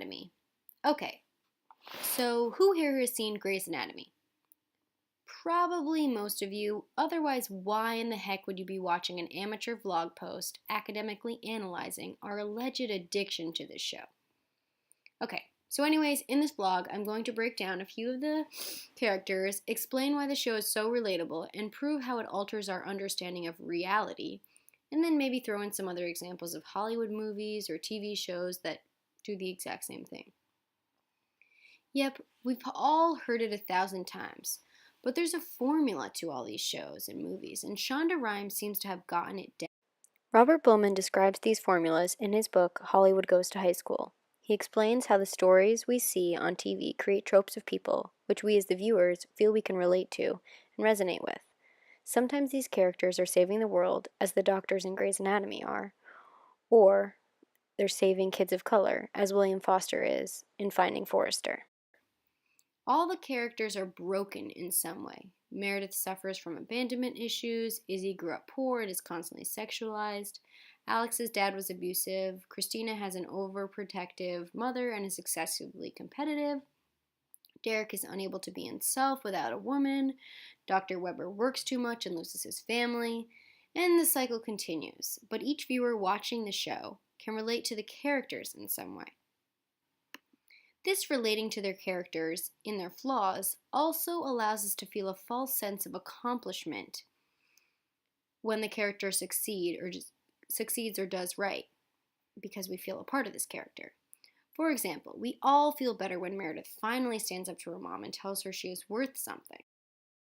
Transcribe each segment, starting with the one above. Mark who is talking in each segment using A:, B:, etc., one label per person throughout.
A: Anatomy. Okay, so who here has seen Grey's Anatomy? Probably most of you. Otherwise, why in the heck would you be watching an amateur vlog post academically analyzing our alleged addiction to this show? Okay, so anyways, in this vlog, I'm going to break down a few of the characters, explain why the show is so relatable, and prove how it alters our understanding of reality, and then maybe throw in some other examples of Hollywood movies or TV shows that do the exact same thing. Yep, we've all heard it 1,000 times, but there's a formula to all these shows and movies, and Shonda Rhimes seems to have gotten it down. Robert Bowman describes these formulas in his book, Hollywood Goes to High School. He explains how the stories we see on TV create tropes of people, which we as the viewers feel we can relate to and resonate with. Sometimes these characters are saving the world, as the doctors in Grey's Anatomy are, or they're saving kids of color, as William Foster is in Finding Forrester. All the characters are broken in some way. Meredith suffers from abandonment issues, Izzy grew up poor and is constantly sexualized, Alex's dad was abusive, Christina has an overprotective mother and is excessively competitive, Derek is unable to be himself without a woman, Dr. Weber works too much and loses his family, and the cycle continues. But each viewer watching the show can relate to the characters in some way. This relating to their characters in their flaws also allows us to feel a false sense of accomplishment when the character succeeds or does right, because we feel a part of this character. For example, we all feel better when Meredith finally stands up to her mom and tells her she is worth something.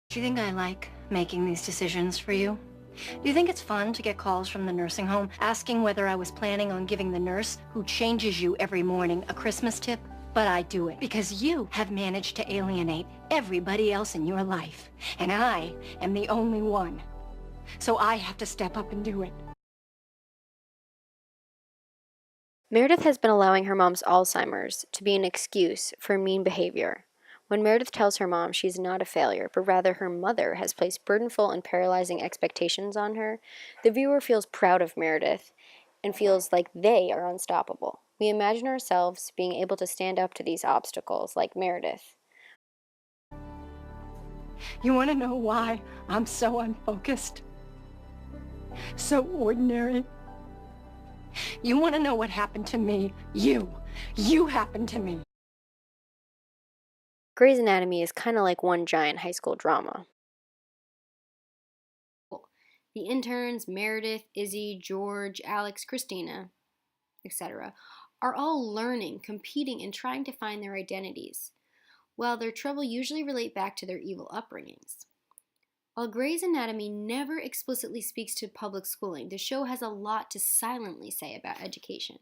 B: Do you think I like making these decisions for you? Do you think it's fun to get calls from the nursing home asking whether I was planning on giving the nurse who changes you every morning a Christmas tip? But I do it because you have managed to alienate everybody else in your life, and I am the only one. So I have to step up and do it.
A: Meredith has been allowing her mom's Alzheimer's to be an excuse for mean behavior. When Meredith tells her mom she's not a failure, but rather her mother has placed burdenful and paralyzing expectations on her, the viewer feels proud of Meredith and feels like they are unstoppable. We imagine ourselves being able to stand up to these obstacles like Meredith.
B: You want to know why I'm so unfocused? So ordinary? You want to know what happened to me? You happened to me.
A: Grey's Anatomy is kind of like one giant high school drama. The interns, Meredith, Izzy, George, Alex, Christina, etc., are all learning, competing, and trying to find their identities, while their trouble usually relate back to their evil upbringings. While Grey's Anatomy never explicitly speaks to public schooling, the show has a lot to silently say about education.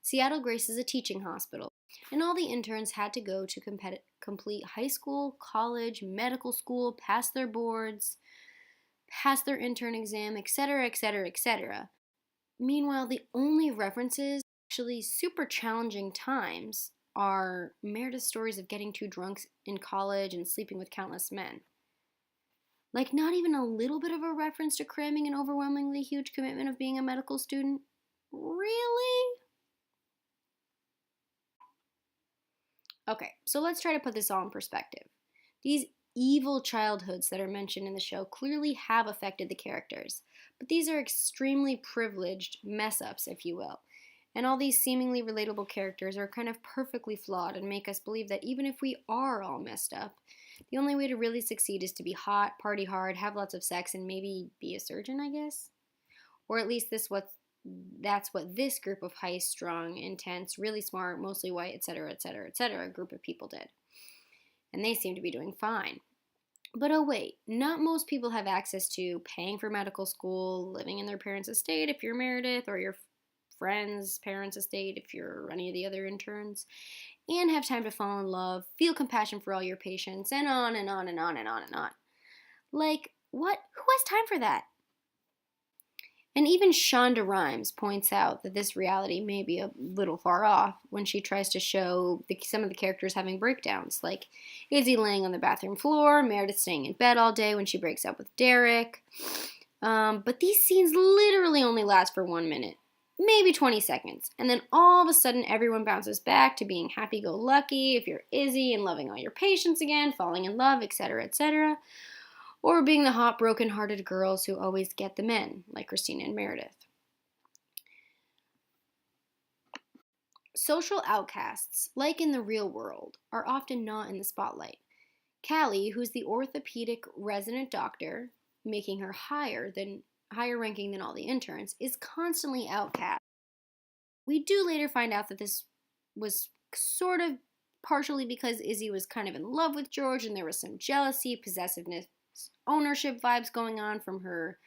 A: Seattle Grace is a teaching hospital, and all the interns had to go to complete high school, college, medical school, pass their boards, pass their intern exam, etc., etc., etc. Meanwhile, the only references, actually super challenging times, are Meredith's stories of getting too drunk in college and sleeping with countless men. Like, not even a little bit of a reference to cramming an overwhelmingly huge commitment of being a medical student? Really? Okay, so let's try to put this all in perspective. These evil childhoods that are mentioned in the show clearly have affected the characters, but these are extremely privileged mess-ups, if you will. And all these seemingly relatable characters are kind of perfectly flawed and make us believe that even if we are all messed up, the only way to really succeed is to be hot, party hard, have lots of sex, and maybe be a surgeon, I guess? Or at least that's what this group of high strung, intense, really smart, mostly white, etc., etc., etc. group of people did. And they seem to be doing fine. But oh wait, not most people have access to paying for medical school, living in their parents' estate if you're Meredith, or your friend's parents' estate if you're any of the other interns, and have time to fall in love, feel compassion for all your patients, and on and on and on and on and on. Like, what? Who has time for that? And even Shonda Rhimes points out that this reality may be a little far off when she tries to show some of the characters having breakdowns, like Izzy laying on the bathroom floor, Meredith staying in bed all day when she breaks up with Derek. But these scenes literally only last for 1 minute. maybe 20 seconds. And then all of a sudden, everyone bounces back to being happy-go-lucky if you're Izzy and loving all your patients again, falling in love, etc., etc. Or being the hot, broken-hearted girls who always get the men, like Christina and Meredith. Social outcasts, like in the real world, are often not in the spotlight. Callie, who's the orthopedic resident doctor, making her higher ranking than all the interns, is constantly outcast. We do later find out that this was sort of partially because Izzy was kind of in love with George and there was some jealousy, possessiveness, ownership vibes going on from her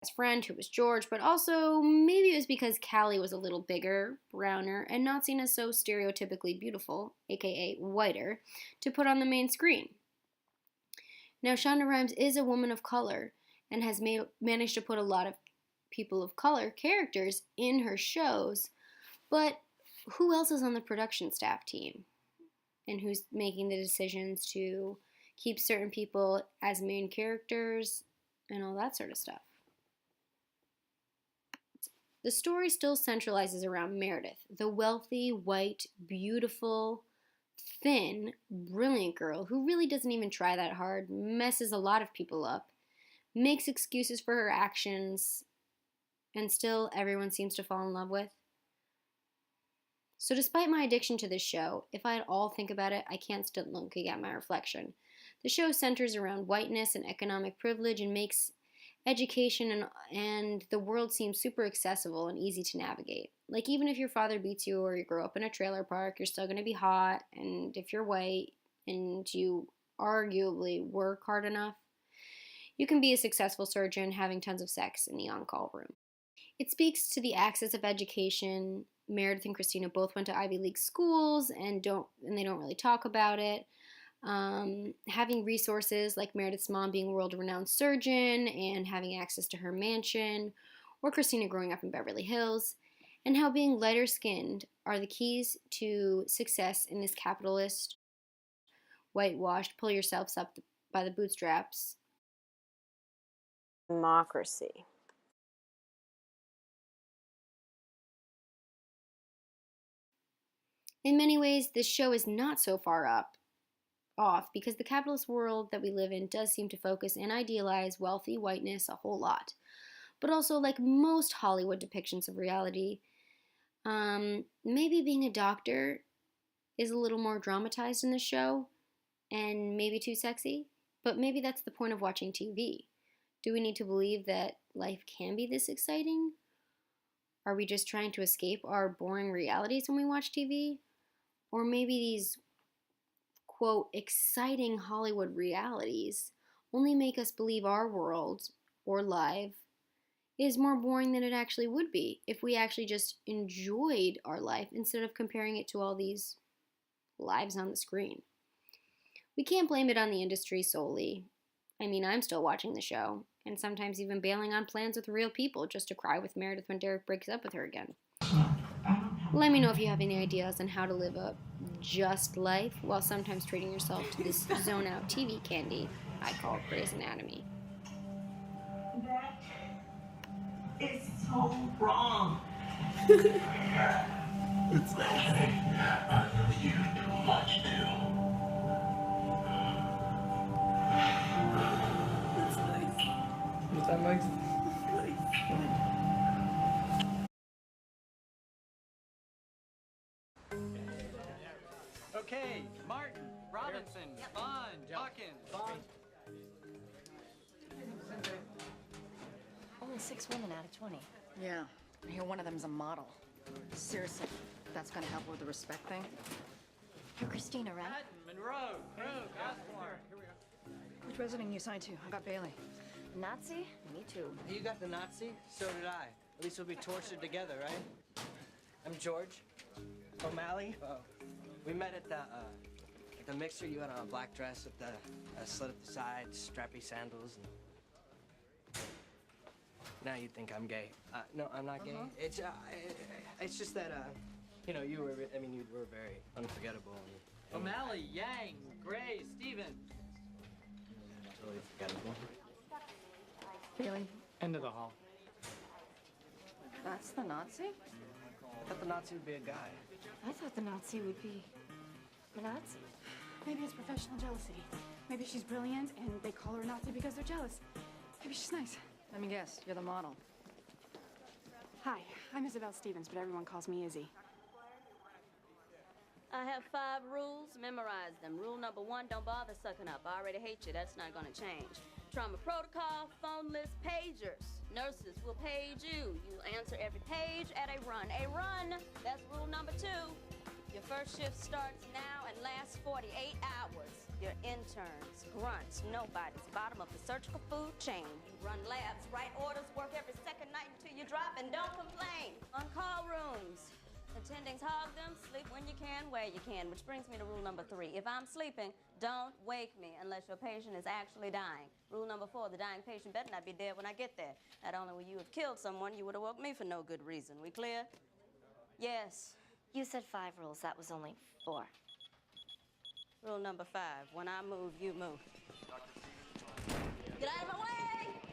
A: best friend, who was George, but also maybe it was because Callie was a little bigger, browner, and not seen as so stereotypically beautiful, aka whiter, to put on the main screen. Now, Shonda Rhimes is a woman of color and has managed to put a lot of people of color characters in her shows, but who else is on the production staff team? And who's making the decisions to keep certain people as main characters and all that sort of stuff? The story still centralizes around Meredith, the wealthy, white, beautiful, thin, brilliant girl who really doesn't even try that hard, messes a lot of people up, makes excuses for her actions, and still everyone seems to fall in love with. So despite my addiction to this show, if I at all think about it, I can't stop looking at my reflection. The show centers around whiteness and economic privilege and makes education and the world seem super accessible and easy to navigate. Like, even if your father beats you or you grow up in a trailer park, you're still going to be hot, and if you're white and you arguably work hard enough, you can be a successful surgeon having tons of sex in the on-call room. It speaks to the access of education. Meredith and Christina both went to Ivy League schools and they don't really talk about it. Having resources like Meredith's mom being a world-renowned surgeon and having access to her mansion, or Christina growing up in Beverly Hills, and how being lighter-skinned are the keys to success in this capitalist, whitewashed, pull yourselves up by the bootstraps
C: democracy.
A: In many ways, this show is not so far off because the capitalist world that we live in does seem to focus and idealize wealthy whiteness a whole lot. But also, like most Hollywood depictions of reality, maybe being a doctor is a little more dramatized in the show and maybe too sexy, but maybe that's the point of watching TV. Do we need to believe that life can be this exciting? Are we just trying to escape our boring realities when we watch TV? Or maybe these, quote, exciting Hollywood realities only make us believe our world, or life, is more boring than it actually would be if we actually just enjoyed our life instead of comparing it to all these lives on the screen. We can't blame it on the industry solely. I mean, I'm still watching the show, and sometimes even bailing on plans with real people just to cry with Meredith when Derek breaks up with her again. Let me know if you have any ideas on how to live a just life while sometimes treating yourself to this zone-out TV candy I call Grey's Anatomy.
D: That is so wrong.
E: It's okay. I love you too much too.
D: That's nice.
F: Is that nice?
G: Okay, Martin, Robinson, Bond, Hawkins.
B: Only 6 women out of 20.
H: Yeah, I hear one of them's a model. Seriously, that's gonna help with the respect thing?
B: You're Christina, right?
G: Patton, Monroe, Krug, Osborne. Here we go.
H: Which resident you signed to? I got Bailey.
B: Nazi? Me too.
F: You got the Nazi? So did I. At least we'll be tortured together, right? I'm George. O'Malley. We met at the mixer. You had on a black dress with the slit at the sides, strappy sandals. And now you think I'm gay. No, I'm not gay. It's just that, you were very unforgettable. And
G: O'Malley, Yang, Gray, Steven.
F: totally forgettable.
H: Bailey,
G: End of the hall.
H: That's the Nazi?
F: I thought the Nazi would be a guy.
C: I thought the Nazi would be a Nazi. Maybe it's professional jealousy. Maybe she's brilliant and they call her a Nazi because they're jealous. Maybe she's nice.
H: Let me guess, you're the model.
C: Hi, I'm Isabel Stevens, but everyone calls me Izzy.
I: I have 5 rules. Memorize them. Rule number 1, don't bother sucking up. I already hate you. That's not going to change. Trauma protocol, phone list, pagers. Nurses will page you. You answer every page at a run. A run. That's rule number 2. Your first shift starts now and lasts 48 hours. Your interns, grunts, nobodies, bottom of the surgical food chain. You run labs, write orders, work every second night until you drop, and don't complain. On call rooms. Attendings hog them, sleep when you can, where you can, which brings me to rule number 3. If I'm sleeping, don't wake me unless your patient is actually dying. Rule number 4, the dying patient better not be dead when I get there. Not only will you have killed someone, you would have woke me for no good reason. We clear? Yes.
J: You said 5 rules. That was only 4.
I: Rule number 5, when I move, you move. Get out of my way!